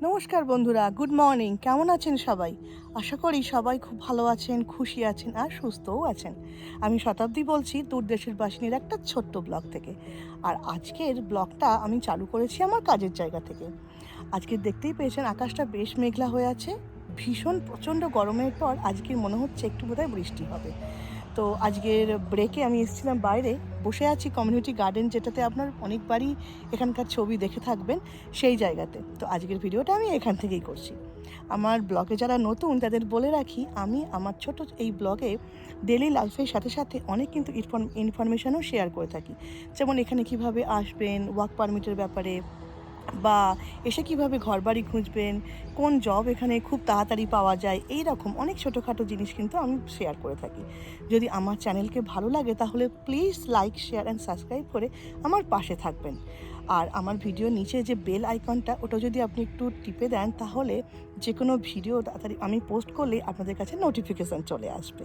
নমস্কার বন্ধুরা, good morning. কেমন আছেন সবাই? আশা করি সবাই খুব ভালো আছেন, খুশি আছেন আর সুস্থও আছেন। আমি শতাব্দী বলছি দূরদেশের বাসিনীর একটা ছোট্ট ব্লগ থেকে। আর আজকের ব্লগটা আমি চালু করেছি আমার কাজের জায়গা থেকে। আজকে দেখতেই পেয়েছেন আকাশটা বেশ মেঘলা হয়ে আছে। ভীষণ প্রচণ্ড গরমের পর আজকে মনে হচ্ছে একটু বোধহয় বৃষ্টি হবে। তো আজকের ব্রেকে আমি এসেছিলাম বাইরে, বসে আছি কমিউনিটি গার্ডেন, যেটাতে আপনার অনেকবারই এখানকার ছবি দেখে থাকবেন, সেই জায়গাতে। তো আজকের ভিডিওটা আমি এখান থেকেই করছি। আমার ব্লগে যারা নতুন তাদের বলে রাখি, আমি আমার ছোট এই ব্লগে ডেলি লাইফের সাথে সাথে অনেক কিন্তু ইনফরমেশনও শেয়ার করে থাকি। যেমন এখানে কিভাবে আসবেন, ওয়ার্ক পারমিটের ব্যাপারে, বা এসে কিভাবে ঘরবাড়ি খুঁজবেন, কোন জব এখানে খুব তাড়াতাড়ি পাওয়া যায়, এই রকম অনেক ছোটোখাটো জিনিস কিন্তু আমি শেয়ার করে থাকি। যদি আমার চ্যানেলকে ভালো লাগে তাহলে please like, share and subscribe করে আমার পাশে থাকবেন। আর আমার ভিডিও নিচে যে বেল আইকনটা, ওটা যদি আপনি একটু টিপে দেন তাহলে যে কোনো ভিডিও তাড়াতাড়ি আমি পোস্ট করলে আপনাদের কাছে নোটিফিকেশান চলে আসবে।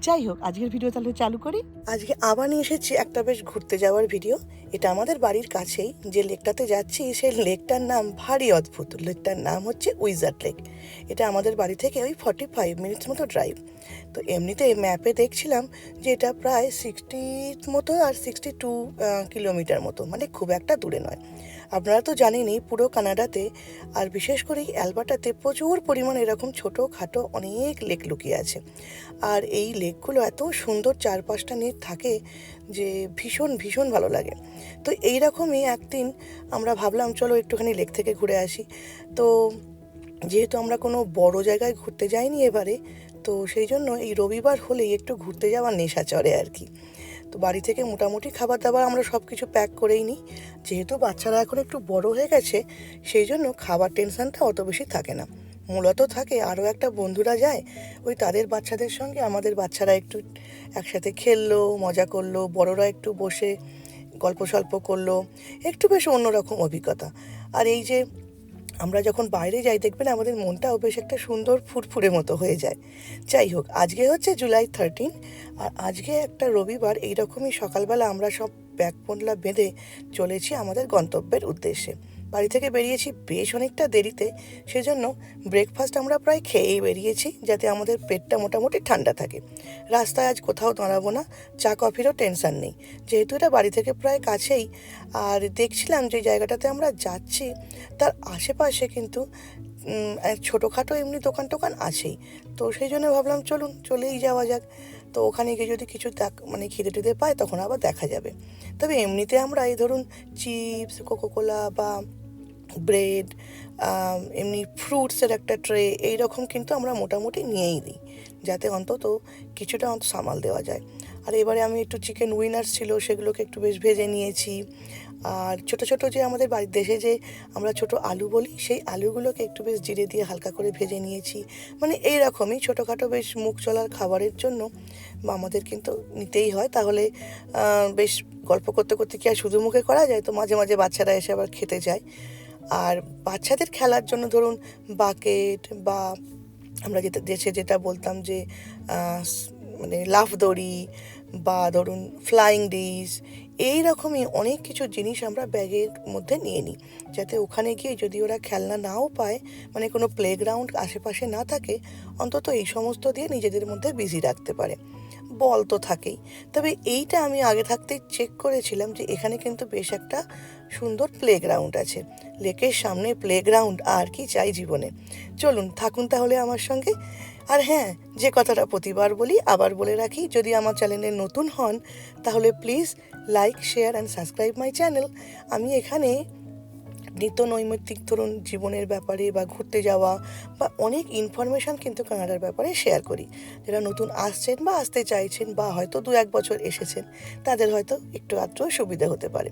যাই হোক, আজকের ভিডিও তাহলে চালু করি। আজকে আবার নিয়ে এসেছি একটা বেশ ঘুরতে যাওয়ার ভিডিও। এটা আমাদের বাড়ির কাছেই যে লেকটাতে যাচ্ছি, সেই লেকটার নাম ভারী অদ্ভুত। লেকটার নাম হচ্ছে উইজার্ড লেক। এটা আমাদের বাড়ি থেকে ওই 45 মিনিটস মতো ড্রাইভ। তো এমনিতে ম্যাপে দেখছিলাম যে এটা প্রায় 60 মতো আর 62 কিলোমিটার মতো, মানে খুব একটা দূরে নয়। আপনারা তো জানেনই পুরো কানাডাতে আর বিশেষ করে অ্যালবার্টাতে প্রচুর পরিমাণে এরকম ছোটোখাটো অনেক লেক লুকিয়ে আছে। আর এই লেকগুলো এত সুন্দর, 4-5টা নেট থাকে যে ভীষণ ভীষণ ভালো লাগে। তো এই রকমই একদিন আমরা ভাবলাম চলো একটুখানি লেক থেকে ঘুরে আসি। তো যেহেতু আমরা কোনো বড় জায়গায় ঘুরতে যাইনি এবারে, তো সেই জন্য এই রবিবার হলেই একটু ঘুরতে যাওয়ার নেশা চড়ে আর কি। তো বাড়ি থেকে মোটামুটি খাবার দাবার আমরা সব কিছু প্যাক করেই নিই। যেহেতু বাচ্চারা এখন একটু বড় হয়ে গেছে, সেই জন্য খাবার টেনশানটা অত বেশি থাকে না। মূলত থাকে আরও একটা, বন্ধুরা যায়, ওই তাদের বাচ্চাদের সঙ্গে আমাদের বাচ্চারা একটু একসাথে খেললো, মজা করলো, বড়রা একটু বসে গল্প সল্প করলো, একটু বেশ অন্যরকম অভিজ্ঞতা। আর এই যে আমরা যখন বাইরে যাই দেখবেন আমাদের মনটাও বেশ একটা সুন্দর ফুরফুরে মতো হয়ে যায়। যাই হোক, আজকে হচ্ছে জুলাই 13, আর আজকে একটা রবিবার। এইরকমই সকালবেলা আমরা সব ব্যাগ পোটলা বেঁধে চলেছি আমাদের গন্তব্যের উদ্দেশ্যে। বাড়ি থেকে বেরিয়েছি বেশ অনেকটা দেরিতে, সেজন্য ব্রেকফাস্ট আমরা প্রায় খেয়েই বেরিয়েছি, যাতে আমাদের পেটটা মোটামুটি ঠান্ডা থাকে। রাস্তায় আজ কোথাও দাঁড়াবো না, চা কফিরও টেনশান নেই, যেহেতু এটা বাড়ি থেকে প্রায় কাছেই। আর দেখছিলাম যে জায়গাটাতে আমরা যাচ্ছি তার আশেপাশে কিন্তু ছোটোখাটো এমনি দোকান টোকান আছেই। তো সেই জন্য ভাবলাম চলুন চলেই যাওয়া যাক। তো ওখানে গিয়ে যদি কিছু মানে খিদে টিদে পায় তখন আবার দেখা যাবে। তবে এমনিতে আমরা এই ধরুন চিপস, কোকোকোলা বা ব্রেড, এমনি ফ্রুটসের একটা ট্রে, এই রকম কিন্তু আমরা মোটামুটি নিয়েই নিই, যাতে অন্তত কিছুটা সামাল দেওয়া যায়। আর এবারে আমি একটু চিকেন উইনার্স ছিল, সেগুলোকে একটু বেশ ভেজে নিয়েছি। আর ছোটো ছোটো যে আমাদের বাড়ির দেশে যে আমরা ছোটো আলু বলি, সেই আলুগুলোকে একটু বেশ জিরে দিয়ে হালকা করে ভেজে নিয়েছি। মানে এই রকমই ছোটোখাটো বেশ মুখ চলার খাবারের জন্য আমাদের কিন্তু নিতেই হয়। তাহলে বেশ গল্প করতে করতে কি আর শুধু মুখে করা যায়? তো মাঝে মাঝে বাচ্চারা এসে আবার খেতে যায়। আর বাচ্চাদের খেলার জন্য ধরুন বাকেট, বা আমরা যেটা বলতাম যে মানে লাফ দড়ি, বা ধরুন ফ্লাইং ডিশ, এই রকমই অনেক কিছু জিনিস আমরা ব্যাগের মধ্যে নিয়ে নিই, যাতে ওখানে গিয়ে যদি ওরা খেলনা নাও পায়, মানে কোনো প্লেগ্রাউন্ড আশেপাশে না থাকে, অন্তত এই সমস্ত দিয়ে নিজেদের মধ্যে বিজি রাখতে পারে। বল তো থাকেই। তবে এইটা আমি আগে থাকতেই চেক করেছিলাম যে এখানে কিন্তু বেশ একটা সুন্দর প্লেগ্রাউন্ড আছে। লেকের সামনে প্লেগ্রাউন্ড, আর কি চাই জীবনে। চলুন থাকুন তাহলে আমার সঙ্গে। আর হ্যাঁ, যে কথাটা প্রতিবার বলি আবার বলে রাখি, যদি আমার চ্যানেলে নতুন হন তাহলে please like, share and subscribe my channel. আমি এখানে নিত্য নৈমিত্তিক ধরুন জীবনের ব্যাপারে বা ঘুরতে যাওয়া বা অনেক ইনফরমেশান কিন্তু কানাডার ব্যাপারে শেয়ার করি। যারা নতুন আসছেন বা আসতে চাইছেন বা হয়তো 2-1 বছর এসেছেন, তাদের হয়তো একটু আধটু সুবিধা হতে পারে।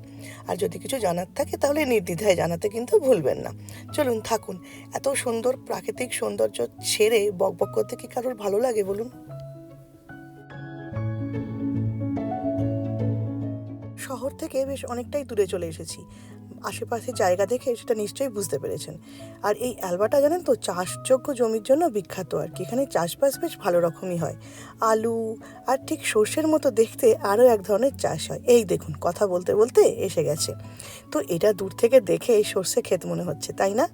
আর যদি কিছু জানার থাকে তাহলে নির্দ্বিধায় জানাতে কিন্তু ভুলবেন না। চলুন থাকুন। এত সুন্দর প্রাকৃতিক সৌন্দর্য ছেড়ে বকবক করতে কি কারোর ভালো লাগে বলুন? শহর থেকে বেশ অনেকটাই দূরে চলে এসেছি। আশেপাশে জায়গা দেখে সেটা নিশ্চয়ই বুঝতে পেরেছেন। আর এই অ্যালবার্টা জানেন তো চাষযোগ্য জমির জন্য বিখ্যাত আর কি। এখানে চাষবাস বেশ ভালো রকমই হয়। আলু আর ঠিক সর্ষের মতো দেখতে আরও এক ধরনের চাষ হয়। এই দেখুন, কথা বলতে বলতে এসে গেছে। তো এটা দূর থেকে দেখে এই সর্ষে ক্ষেত মনে হচ্ছে, তাই না?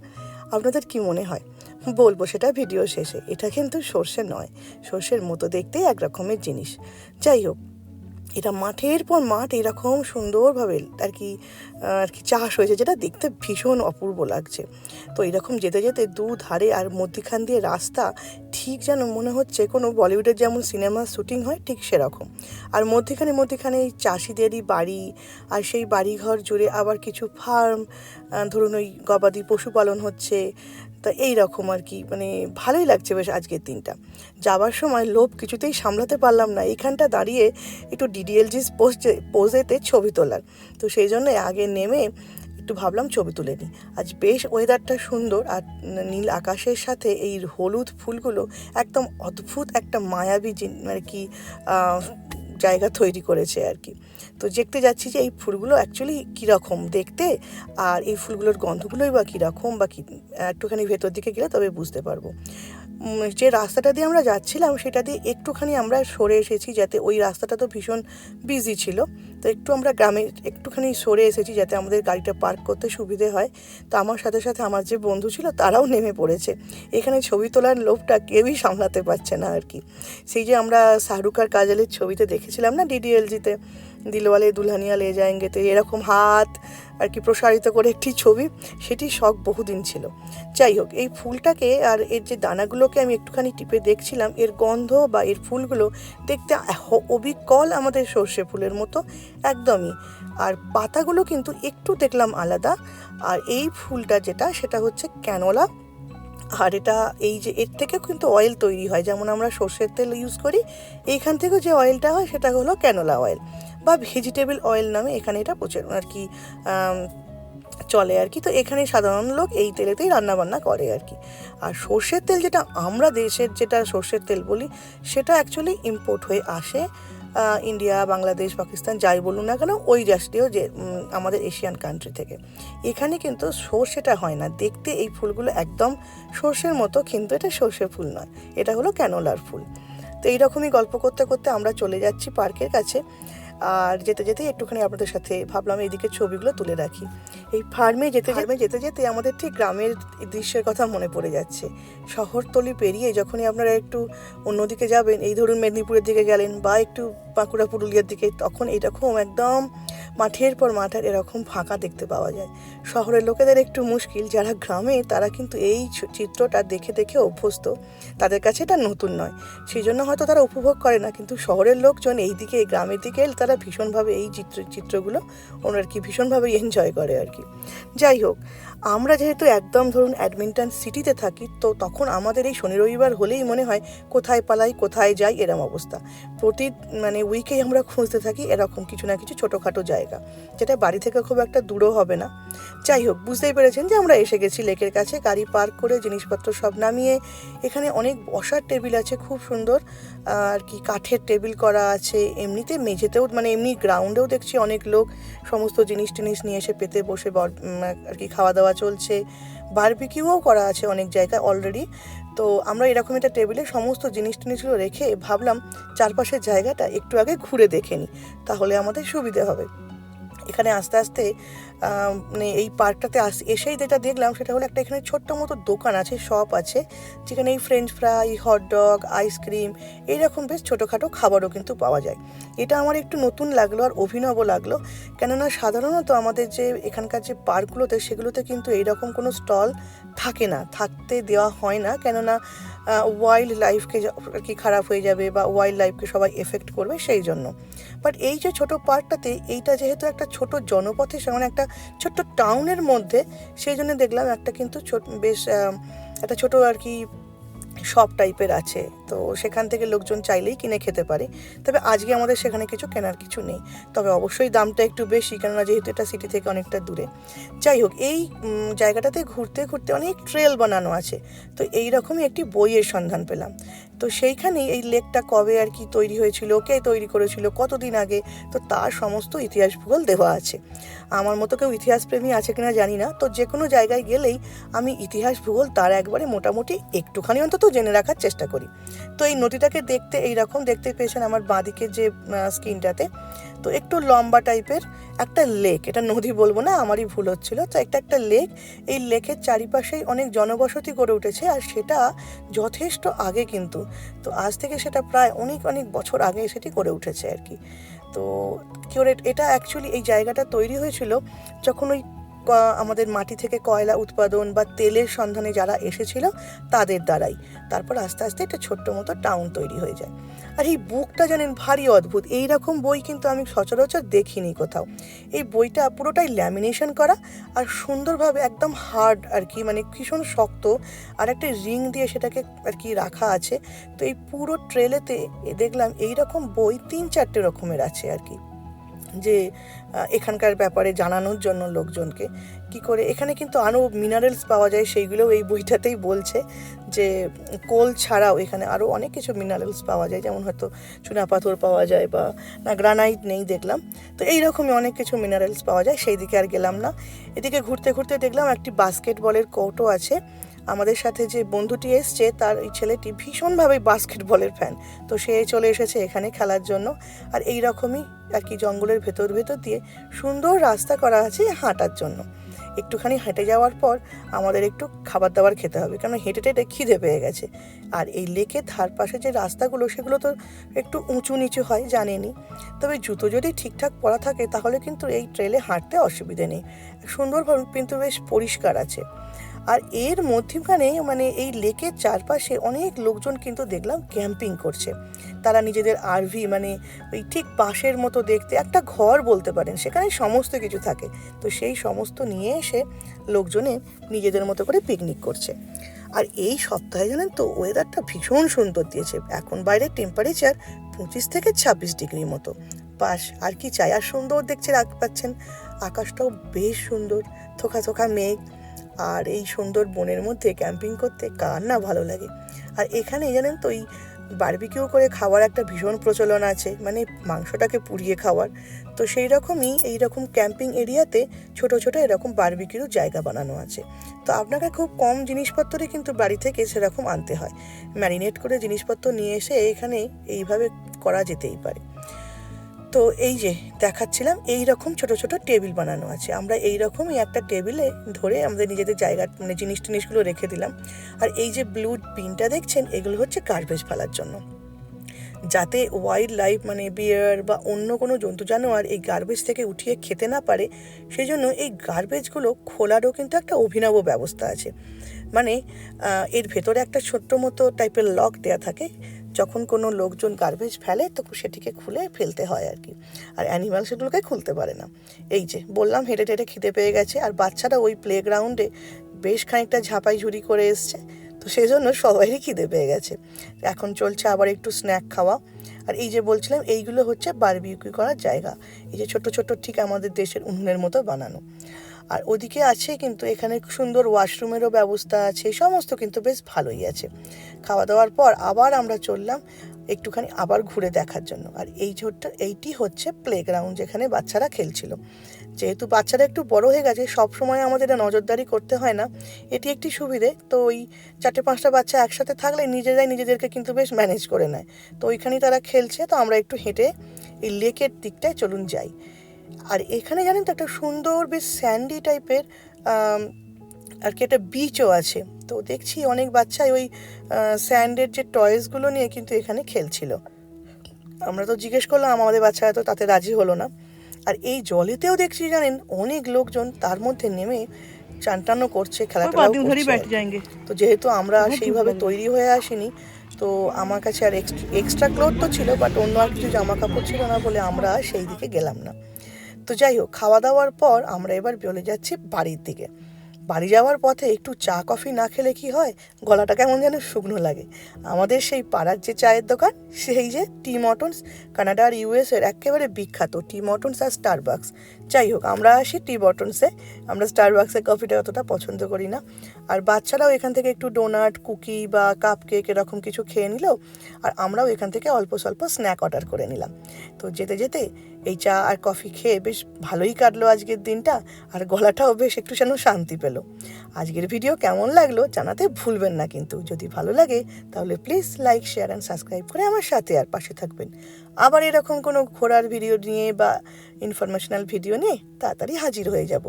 আপনাদের কি মনে হয় বলবো সেটা ভিডিও শেষে। এটা কিন্তু সর্ষে নয়, সর্ষের মতো দেখতেই এক রকমের জিনিস। যাই হোক, এটা মাঠের পর মাঠ এরকম সুন্দরভাবে আর কি চাষ হয়েছে, যেটা দেখতে ভীষণ অপূর্ব লাগছে। তো এরকম যেতে যেতে দুধারে আর মধ্যিখান দিয়ে রাস্তা, ঠিক যেন মনে হচ্ছে কোনো বলিউডের যেমন সিনেমা শ্যুটিং হয় ঠিক সেরকম। আর মধ্যিখানে এই চাষিদেরই বাড়ি, আর সেই বাড়িঘর জুড়ে আবার কিছু ফার্ম, ধরুন ওই গবাদি পশুপালন হচ্ছে। তা এই রকম আর কি, মানে ভালোই লাগছে বেশ আজকের দিনটা। যাবার সময় লোভ কিছুতেই সামলাতে পারলাম না, এইখানটা দাঁড়িয়ে একটু ডিডিএলজিস পোজেতে ছবি তোলার। তো সেই জন্য আগে নেমে একটু ভাবলাম ছবি তুলে নিই। আজ বেশ ওয়েদারটা সুন্দর, আর নীল আকাশের সাথে এই হলুদ ফুলগুলো একদম অদ্ভুত একটা মায়াবী আর কি জায়গা তৈরি করেছে আর কি। তো দেখতে যাচ্ছি যে এই ফুলগুলো অ্যাকচুয়ালি কীরকম দেখতে, আর এই ফুলগুলোর গন্ধগুলোই বা কীরকম, বা কী একটুখানি ভেতর দিকে গেলে তবে বুঝতে পারবো। যে রাস্তাটা দিয়ে আমরা যাচ্ছিলাম সেটা দিয়ে একটুখানি আমরা সরে এসেছি, যাতে ওই রাস্তাটা তো ভীষণ বিজি ছিল, তো একটু আমরা গ্রামে একটুখানি সরে এসেছি যাতে আমাদের গাড়িটা পার্ক করতে সুবিধে হয়। তো আমার সাথে সাথে আমার যে বন্ধু ছিল তারাও নেমে পড়েছে। এখানে ছবি তোলার লোভটা কেউই সামলাতে পারছে না আর কি। সেই যে আমরা শাহরুখ আর কাজলের ছবিতে দেখেছিলাম না ডিডিএলজিতে, দিলওয়ালে দুলহানিয়া লে যায়েঙ্গেতে এরকম হাত আর কি প্রসারিত করে একটি ছবি, সেটি শখ বহুদিন ছিল। যাই হোক, এই ফুলটাকে আর এর যে দানাগুলোকে আমি একটুখানি টিপে দেখছিলাম, এর গন্ধ বা এর ফুলগুলো দেখতে অবিকল আমাদের সর্ষে ফুলের মতো একদমই। আর পাতাগুলো কিন্তু একটু দেখলাম আলাদা। আর এই ফুলটা যেটা, সেটা হচ্ছে ক্যানোলা। আর এটা এই যে এর থেকেও কিন্তু অয়েল তৈরি হয়, যেমন আমরা সর্ষের তেল ইউজ করি, এইখান থেকেও যে অয়েলটা হয় সেটা হলো ক্যানোলা অয়েল বা ভেজিটেবল অয়েল নামে এখানে এটা প্রচার আর কি চলে আর কি। তো এখানে সাধারণ লোক এই তেলেতেই রান্নাবান্না করে আর কি। আর সর্ষের তেল যেটা আমরা দেশের যেটা সর্ষের তেল বলি, সেটা অ্যাকচুয়ালি ইম্পোর্ট হয়ে আসে ইন্ডিয়া, বাংলাদেশ, পাকিস্তান যাই বলুন না কেন, ওই রাষ্ট্রীয় যে আমাদের এশিয়ান কান্ট্রি থেকে। এখানে কিন্তু সর্ষেটা হয় না, দেখতে এই ফুলগুলো একদম সর্ষের মতো, কিন্তু এটা সর্ষে ফুল নয়, এটা হলো ক্যানোলার ফুল। তো এইরকমই গল্প করতে করতে আমরা চলে যাচ্ছি পার্কের কাছে। আর যেতে যেতে একটুখানি আপনাদের সাথে ভাবলাম এইদিকে ছবিগুলো তুলে রাখি। এই ফার্মে যেতে যেতে আমাদের ঠিক গ্রামের দৃশ্যের কথা মনে পড়ে যাচ্ছে। শহরতলি পেরিয়ে যখনই আপনারা একটু অন্যদিকে যাবেন, এই ধরুন মেদিনীপুরের দিকে গেলেন বা একটু বাঁকুড়া পুরুলিয়ার দিকে, তখন এইরকম একদম মাঠের পর মাঠ আর এরকম ফাঁকা দেখতে পাওয়া যায়। শহরের লোকেদের একটু মুশকিল, যারা গ্রামে তারা কিন্তু এই চিত্রটা দেখে দেখে অভ্যস্ত, তাদের কাছে এটা নতুন নয়, সেই জন্য হয়তো তারা উপভোগ করে না। কিন্তু শহরের লোকজন এই দিকে গ্রামের দিকে এলে তারা ভীষণভাবে এই চিত্রগুলো ওনার কি ভীষণভাবেই এনজয় করে আর কি। যাই হোক, আমরা যেহেতু একদম ধরুন অ্যাডমিন্টন সিটিতে থাকি, তো তখন আমাদের এই শনি রবিবার হলেই মনে হয় কোথায় পালাই কোথায় যাই এরম অবস্থা। প্রতি উইকেই আমরা খুঁজতে থাকি এরকম কিছু না কিছু ছোটোখাটো জায়গা, যেটা বাড়ি থেকে খুব একটা দূরও হবে না। যাই হোক, বুঝতেই পেরেছেন যে আমরা এসে গেছি লেকের কাছে। গাড়ি পার্ক করে জিনিসপত্র সব নামিয়ে, এখানে অনেক বসার টেবিল আছে খুব সুন্দর আর কি, কাঠের টেবিল করা আছে। এমনিতে মেঝেতেও এমনি গ্রাউন্ডেও দেখছি অনেক লোক সমস্ত জিনিস নিয়ে এসে পেতে বসে আর কি খাওয়া দাওয়া চলছে। বারবিকিউও করা আছে অনেক জায়গায় অলরেডি। তো আমরা এরকম একটা টেবিলে সমস্ত জিনিসগুলো রেখে ভাবলাম চারপাশের জায়গাটা একটু আগে ঘুরে দেখে নিই, তাহলে আমাদের সুবিধে হবে। এখানে আস্তে আস্তে এই পার্কটাতে এসেই যেটা দেখলাম সেটা হলো একটা এখানে ছোট্ট মতো দোকান আছে, শপ আছে, যেখানে এই ফ্রেঞ্চ ফ্রাই, হটডগ, আইসক্রিম এইরকম বেশ ছোটোখাটো খাবারও কিন্তু পাওয়া যায়। এটা আমার একটু নতুন লাগলো আর অভিনব লাগলো, কেননা সাধারণত আমাদের যে এখানকার যে পার্কগুলোতে সেগুলোতে কিন্তু এইরকম কোনো স্টল থাকে না, থাকতে দেওয়া হয় না, কেননা ওয়াইল্ড লাইফকে আর কি খারাপ হয়ে যাবে বা ওয়াইল্ড লাইফকে সবাই এফেক্ট করবে সেই জন্য। বাট এই যে ছোটো পার্কটাতে, এইটা যেহেতু একটা ছোট জনপথে, একটা ছোট্ট টাউনের মধ্যে, সেই জন্য দেখলাম একটা কিন্তু বেশ একটা ছোট আর কি শপ টাইপের আছে। তো সেখান থেকে লোকজন চাইলেই কিনে খেতে পারে। তবে আজকে আমাদের সেখানে কিছু কেনার কিছু নেই, তবে অবশ্যই দামটা একটু বেশি, কেননা যেহেতু এটা সিটি থেকে অনেকটা দূরে। যাই হোক, এই জায়গাটাতে ঘুরতে ঘুরতে অনেক ট্রেল বানানো আছে। তো এই রকমই একটি বইয়ের সন্ধান পেলাম। তো সেইখানেই এই লেকটা কবে আর কি তৈরি হয়েছিল, কে তৈরি করেছিল, কতদিন আগে, তো তার সমস্ত ইতিহাস ভূগোল দেওয়া আছে। আমার মতো কেউ ইতিহাস প্রেমী আছে কিনা জানি না, তো যে কোনো জায়গায় গেলেই আমি ইতিহাস ভূগোল তার একবারে মোটামুটি একটুখানি অন্তত জেনে রাখার চেষ্টা করি। তো এই নদীটাকে দেখতে এইরকম দেখতে পেয়েছেন আমার বাঁদিকে যে স্ক্রিনটাতে। তো একটু লম্বা টাইপের একটা লেক, এটা নদী বলবো না, আমারই ভুল হচ্ছিল। তো একটা লেক, এই লেকের চারিপাশেই অনেক জনবসতি গড়ে উঠেছে, আর সেটা যথেষ্ট আগে কিন্তু, তো আজ থেকে সেটা প্রায় অনেক অনেক বছর আগে সেটি গড়ে উঠেছে আর কি। তো কি করে এটা অ্যাকচুয়ালি এই জায়গাটা তৈরি হয়েছিল যখন ওই আমাদের মাটি থেকে কয়লা উৎপাদন বা তেলের সন্ধানে যারা এসেছিল তাদের দ্বারাই। তারপর আস্তে আস্তে একটা ছোট্ট মতো টাউন তৈরি হয়ে যায়। আর এই বুকটা জানেন ভারী অদ্ভুত, এইরকম বই কিন্তু আমি সচরাচর দেখিনি কোথাও। এই বইটা পুরোটাই ল্যামিনেশন করা আর সুন্দরভাবে একদম হার্ড আর কি, মানে ভীষণ শক্ত, আর একটা রিং দিয়ে সেটাকে আর কি রাখা আছে। তো এই পুরো ট্রেলেতে দেখলাম এইরকম বই 3-4টে রকমের আছে আর কি, যে এখানকার ব্যাপারে জানানোর জন্য লোকজনকে কি করে এখানে কিন্তু আরও মিনারেলস পাওয়া যায়, সেইগুলোও এই বইটাতেই বলছে যে কোল ছাড়াও এখানে আরও অনেক কিছু মিনারেলস পাওয়া যায়, যেমন হয়তো চুনাপাথর পাওয়া যায়, বা না গ্রানাইট নেই দেখলাম। তো এইরকমই অনেক কিছু মিনারেলস পাওয়া যায়, সেই দিকে আর গেলাম না। এদিকে ঘুরতে ঘুরতে দেখলাম একটি বাস্কেটবলের কোর্টও আছে। আমাদের সাথে যে বন্ধুটি এসছে তার এই ছেলেটি ভীষণভাবে বাস্কেটবলের ফ্যান, তো সে চলে এসেছে এখানে খেলার জন্য। আর এই রকমই আর কি জঙ্গলের ভেতর দিয়ে সুন্দর রাস্তা করা আছে হাঁটার জন্য। একটুখানি হেঁটে যাওয়ার পর আমাদের একটু খাবার দাবার খেতে হবে, কারণ হেঁটে হেঁটে খিদে পেয়ে গেছে। আর এই লেকের ধার পাশে যে রাস্তাগুলো সেগুলো তো একটু উঁচু নিচু হয় জানেনই, তবে জুতো যদি ঠিকঠাক পরা থাকে তাহলে কিন্তু এই ট্রেলে হাঁটতে অসুবিধে নেই, সুন্দরভাবে কিন্তু বেশ পরিষ্কার আছে। আর এর মধ্যখানে মানে এই লেকের চারপাশে অনেক লোকজন কিন্তু দেখলাম ক্যাম্পিং করছে। তারা নিজেদের আরভি, মানে ওই ঠিক বাঁশের মতো দেখতে একটা ঘর বলতে পারেন, সেখানে সমস্ত কিছু থাকে, তো সেই সমস্ত নিয়ে এসে লোকজনে নিজেদের মতো করে পিকনিক করছে। আর এই সপ্তাহে জানেন তো ওয়েদারটা ভীষণ সুন্দর দিয়েছে, এখন বাইরের টেম্পারেচার 25 থেকে 26 ডিগ্রি মতো, বাস আর কি চাই। আর সুন্দর দেখছে পাচ্ছেন, আকাশটাও বেশ সুন্দর, থোকা থোকা মেঘ, আর এই সুন্দর বনের মধ্যে ক্যাম্পিং করতে কার না ভালো লাগে। আর এখানে জানেন তো এই বারবিকিউ করে খাওয়ার একটা ভীষণ প্রচলন আছে, মানে মাংসটাকে পুড়িয়ে খাওয়ার। তো সেই রকমই এইরকম ক্যাম্পিং এরিয়াতে ছোট ছোট এরকম বারবিকিউর জায়গা বানানো আছে। তো আপনাকে খুব কম জিনিসপত্রই কিন্তু বাড়ি থেকে সেরকম আনতে হয়, ম্যারিনেট করে জিনিসপত্র নিয়ে এসে এখানে এইভাবে করা যেতেই পারে। তো এই যে দেখাচ্ছিলাম এই রকম ছোট ছোট টেবিল বানানো আছে, আমরা এই রকমই একটা টেবিলে ধরে আমাদের নিজেদের জায়গা মানে জিনিসগুলো রেখে দিলাম। আর এই যে ব্লু বিনটা দেখছেন, এগুলো হচ্ছে গার্বেজ ফেলার জন্য, যাতে ওয়াইল্ড লাইফ মানে বিয়ার বা অন্য কোনো জন্তু জানোয়ার এই গার্বেজ থেকে উঠিয়ে খেতে না পারে, সেই জন্য এই গার্বেজগুলো খোলারও কিন্তু একটা অভিনব ব্যবস্থা আছে। মানে এর ভেতরে একটা ছোট্ট মতো টাইপের লক দেওয়া থাকে, যখন কোনো লোকজন গার্বেজ ফেলে তখন সেটিকে খুলে ফেলতে হয় আর কি, আর অ্যানিমাল সেগুলোকে খুলতে পারে না। এই যে বললাম হেঁটে হেঁটে খিদে পেয়ে গেছে, আর বাচ্চারা ওই প্লেগ্রাউন্ডে বেশ খানিকটা ঝাঁপাই ঝুরি করে এসছে, তো সেই জন্য সবারই খিদে পেয়ে গেছে। এখন চলছে আবার একটু স্ন্যাক খাওয়া। আর এই যে বলছিলাম এইগুলো হচ্ছে বারবিকিউ করার জায়গা, এই যে ছোট ছোট ঠিক আমাদের দেশের উনুনের মতো বানানো। আর ওদিকে আছে কিন্তু এখানে সুন্দর ওয়াশরুমেরও ব্যবস্থা আছে, সমস্ত কিন্তু বেশ ভালোই আছে। খাওয়া দাওয়ার পর আবার আমরা চললাম একটুখানি আবার ঘুরে দেখার জন্য। আর এইটি হচ্ছে প্লেগ্রাউন্ড, যেখানে বাচ্চারা খেলছিল। যেহেতু বাচ্চারা একটু বড় হয়ে গেছে, সব সময় আমাদের নজরদারি করতে হয় না, এটি একটি সুবিধে। তো ওই 4-5টা বাচ্চা একসাথে থাকলে নিজেরাই নিজেদেরকে কিন্তু বেশ ম্যানেজ করে নেয়। তো ওইখানেই তারা খেলছে, তো আমরা একটু হেঁটে এই লেকের দিকটায় চলুন যাই। আর এখানে জানেন তো একটা সুন্দর বেশ স্যান্ডি টাইপের আর কি একটা বিচও আছে। তো দেখছি অনেক বাচ্চাই ওই স্যান্ডের যে টয়েসগুলো নিয়ে কিন্তু এখানে খেলছিল। আমরা তো জিজ্ঞেস করলাম, আমাদের বাচ্চারা তো তাতে রাজি হলো না। আর এই জলেতেও দেখছি জানেন অনেক লোকজন তার মধ্যে নেমে চান টানও করছে, খেলাধুলাও করছে। তো যেহেতু আমরা সেইভাবে তৈরি হয়ে আসিনি, তো আমার কাছে আর এক্সট্রা ক্লোথ তো ছিল, বাট অন্য আর কিছু জামা কাপড় ছিল না বলে আমরা সেই দিকে গেলাম না। তো যাই হোক, খাওয়া দাওয়ার পর আমরা এবার চলে যাচ্ছি বাড়ির দিকে। বাড়ি যাওয়ার পথে একটু চা কফি না খেলে কি হয়, গলাটা কেমন যেন শুকনো লাগে। আমাদের সেই পাড়ার যে চায়ের দোকান, সেই যে টি মটনস, কানাডা আর ইউএসের একেবারে বিখ্যাত টি মটনস আর স্টারবাকস। যাই হোক, আমরা আসি টি মটনসে, আমরা স্টারবাক্সের কফিটা অতটা পছন্দ করি না। আর বাচ্চারাও এখান থেকে একটু ডোনাট, কুকি বা কাপ কেক এরকম কিছু খেয়ে নিল, আর আমরাও এখান থেকে অল্প স্বল্প স্ন্যাক অর্ডার করে নিলাম। তো যেতে যেতে এই চা আর কফি খেয়ে বেশ ভালোই কাটলো আজকের দিনটা, আর গলাটাও বেশ একটু যেন শান্তি পেল। আজকের ভিডিও কেমন লাগলো জানাতে ভুলবেন না কিন্তু। যদি ভালো লাগে তাহলে please like, share and subscribe করে আমার সাথে আর পাশে থাকবেন। আবার এরকম কোনো ঘোরার ভিডিও নিয়ে বা ইনফরমেশনাল ভিডিও নিয়ে তাড়াতাড়ি হাজির হয়ে যাব।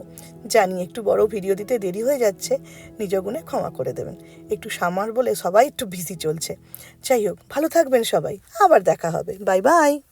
জানি একটু বড় ভিডিও দিতে দেরি হয়ে যাচ্ছে, নিজ গুণে ক্ষমা করে দেবেন। একটু সামার বলে সবাই একটু বিজি চলছে। যাই হোক, ভালো থাকবেন সবাই, আবার দেখা হবে। Bye bye.